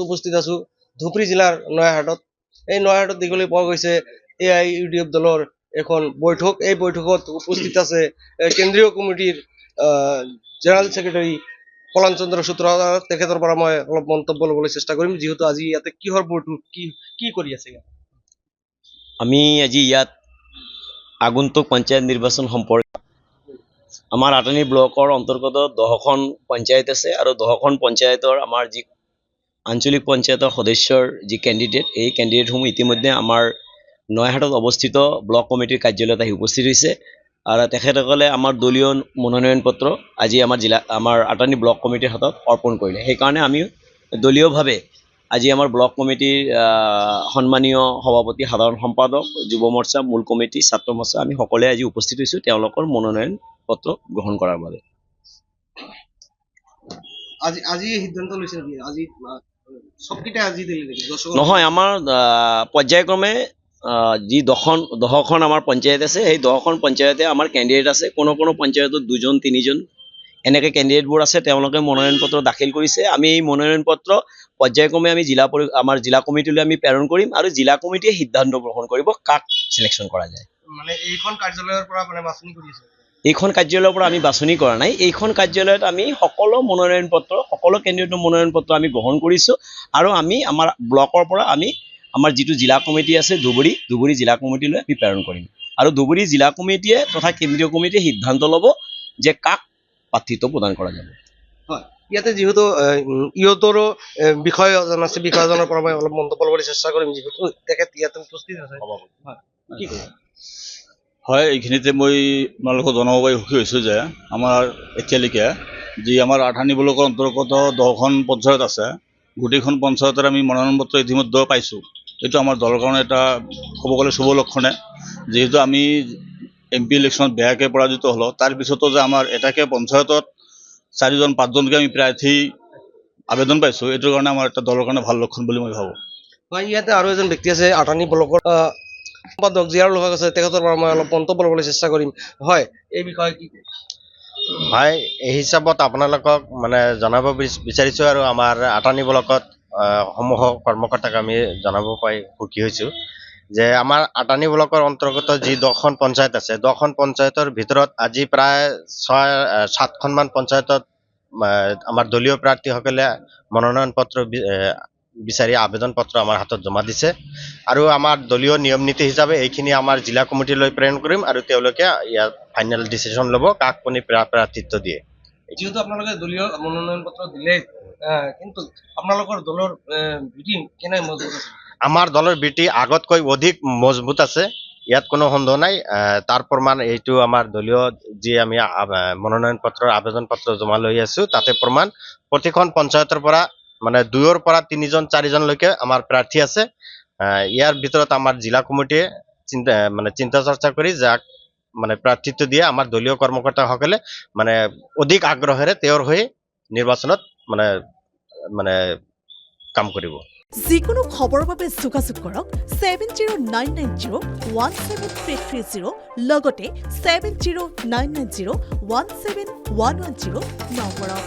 উপস্থিত আছো ধুবুৰী জিলাৰ নয়াহাটত। এই নয়াহাটত দেখিবলৈ পোৱা গৈছে AIUDF দলৰ এখন বৈঠক। এই বৈঠকত উপস্থিত আছে কেন্দ্ৰীয় কমিটিৰ জেনেৰেল ছেক্ৰেটাৰী পলান চন্দ্ৰ সূত্ৰধাৰ। তেখেতৰ পৰা মই অলপ মন্তব্য ল'বলৈ চেষ্টা কৰিম, যিহেতু আজি ইয়াতে কিহৰ বৈঠক, কি কৰি আছে। আমি আজি ইয়াত আগন্তুক পঞ্চায়ত নিৰ্বাচন সম্পৰ্কে আমাৰ আটানী ব্লকৰ অন্তৰ্গত 10খন পঞ্চায়ত আছে আৰু 10খন পঞ্চায়তৰ আমাৰ যি আঞ্চলিক পঞ্চায়তৰ সদস্যৰ যি কেণ্ডিডেট, এই কেণ্ডিডেটসমূহ ইতিমধ্যে আমাৰ নয়াহাটত অৱস্থিত ব্লক কমিটিৰ কাৰ্যালয়ত আহি উপস্থিত হৈছে আৰু তেখেতসকলে আমাৰ দলীয় মনোনয়ন পত্ৰ আজি আমাৰ আটানী ব্লক কমিটিৰ হাতত অৰ্পণ কৰিলে। সেইকাৰণে আমি দলীয়ভাৱে আজি আমাৰ ব্লক কমিটিৰ সন্মানীয় সভাপতি, সাধাৰণ সম্পাদক, যুৱ মৰ্চা, মূল কমিটি, ছাত্ৰ মৰ্চা আমি সকলোৱে আজি উপস্থিত হৈছোঁ তেওঁলোকৰ মনোনয়ন পত্ৰ গ্ৰহণ কৰাৰ বাবে। আজি সিদ্ধান্ত লৈছে নেকি? আজি সবকিটা আজি দিলে নেকি? নহয়, আমাৰ পৰ্যায়ক্ৰমে যি 10খন আমাৰ পঞ্চায়ত আছে, সেই 10খন পঞ্চায়তে আমাৰ কেণ্ডিডেট আছে। কোনো পঞ্চায়তত 2জন 3জন এনেকৈ কেণ্ডিডেটবোৰ আছে, তেওঁলোকে মনোনয়ন পত্ৰ দাখিল কৰিছে। আমি এই মনোনয়ন পত্ৰ পৰ্যায়ক্ৰমে আমি আমাৰ জিলা কমিটিলৈ আমি প্ৰেৰণ কৰিম আৰু জিলা কমিটিয়ে সিদ্ধান্ত গ্ৰহণ কৰিব কাক চিলেকশ্যন কৰা যায়। মানে এইখন কাৰ্যালয়ৰ পৰা মানে বাছনি কৰি আছে। এইখন কাৰ্যালয়ৰ পৰা আমি বাছনি কৰা নাই। এইখন কাৰ্যালয়ত আমি সকলো কেণ্ডিডেটৰ মনোনয়ন পত্ৰ আমি গ্ৰহণ কৰিছোঁ আৰু আমি আমাৰ ব্লকৰ পৰা আমাৰ যিটো জিলা কমিটি আছে ধুবুৰী জিলা কমিটিলৈ আমি প্ৰেৰণ কৰিম আৰু ধুবুৰী জিলা কমিটিয়ে তথা কেন্দ্ৰীয় কমিটিয়ে সিদ্ধান্ত ল'ব যে কাক প্ৰাৰ্থিত্ব প্ৰদান কৰা যাব। হয়, ইয়াতে যিহেতু ইহঁতৰো বিষয়জন আছে, বিষয়জনৰ পৰা মই অলপ মন্তব্য ল'বলৈ চেষ্টা কৰিম, যিহেতু তেখেত ইয়াতে উপস্থিত আছে। হয়, এইখিনিতে মই আপোনালোকক জনাব পাৰি সুখী হৈছোঁ যে আমাৰ এতিয়ালৈকে যি আমাৰ আঠানী ব্লকৰ অন্তৰ্গত 10খন পঞ্চায়ত আছে, গোটেইখন পঞ্চায়তৰ আমি মনোনয়ন পত্ৰ ইতিমধ্যে পাইছোঁ। এইটো আমাৰ দলৰ কাৰণে এটা ক'ব গ'লে শুভ লক্ষণে, যিহেতু আমি MP ইলেকশ্যনত বেয়াকৈ পৰাজিত হ'লোঁ, তাৰপিছতো যে আমাৰ এটাকে পঞ্চায়তত 4জন 5জনকৈ আমি প্ৰাৰ্থী আবেদন পাইছোঁ, এইটোৰ কাৰণে আমাৰ এটা দলৰ কাৰণে ভাল লক্ষণ বুলি মই ভাবোঁ। হয়, ইয়াতে আৰু এজন ব্যক্তি আছে আঠানী ব্লকৰ সম্পাদক জিয়াৰুল হক আছে, তেখেতৰ পৰা মই অলপ মন্তব্য ল'বলৈ চেষ্টা কৰিম। হয়, এই বিষয়ে কি? হয়, এই হিচাপত আপোনালোকক মানে জনাব বিচাৰিছোঁ আৰু আমাৰ আঠানী ব্লকত সমূহ কৰ্মকৰ্তাক আমি জনাব পাই সুখী হৈছোঁ যে আমাৰ আঠানী ব্লকৰ অন্তৰ্গত যি 10খন পঞ্চায়ত আছে, 10খন পঞ্চায়তৰ ভিতৰত আজি প্ৰায় 7খনমান পঞ্চায়তত আমাৰ দলীয় প্ৰাৰ্থীসকলে মনোনয়ন পত্ৰ বিচাৰি আবেদন পত্ৰ আমাৰ হাতত জমা দিছে আৰু আমাৰ দলীয় নিয়ম নীতি হিচাপে এইখিনি আমাৰ জিলা কমিটিলৈ প্ৰেৰণ কৰিম আৰু তেওঁলোকে ইয়াত ফাইনেল ডিচিশ্যন ল'ব কাক কোনে প্ৰাৰ্থিত্ব দিয়ে। যিহেতু আপোনালোকে দলীয় মনোনয়ন পত্ৰ দিলে, কিন্তু আপোনালোকৰ দলৰ ভেটি কেনে মজবুত আছে? আমাৰ দলৰ ভেটি আগতকৈ অধিক মজবুত আছে, ইয়াত কোনো সন্দেহ নাই। তাৰ প্ৰমাণ এইটো আমাৰ দলীয় যি আমি মনোনয়ন পত্ৰৰ আবেদন পত্ৰ জমা লৈ আছোঁ, তাতে প্ৰমাণ প্ৰতিখন পঞ্চায়তৰ পৰা মানে 2ৰ পৰা 3জন 4জনলৈকে আমাৰ প্ৰাৰ্থী আছে। ইয়াৰ ভিতৰত আমাৰ জিলা কমিটিয়ে চিন্তা চৰ্চা কৰি যাক মানে প্ৰাৰ্থিত্ব দিয়ে আমাৰ দলীয় কৰ্মকৰ্তাসকলে মানে অধিক আগ্ৰহেৰে তেওঁৰ হৈ নিৰ্বাচনত মানে কাম কৰিব। যিকোনো খবৰৰ বাবে যোগাযোগ কৰক 7099017330 লগতে 7099017110 নম্বৰত।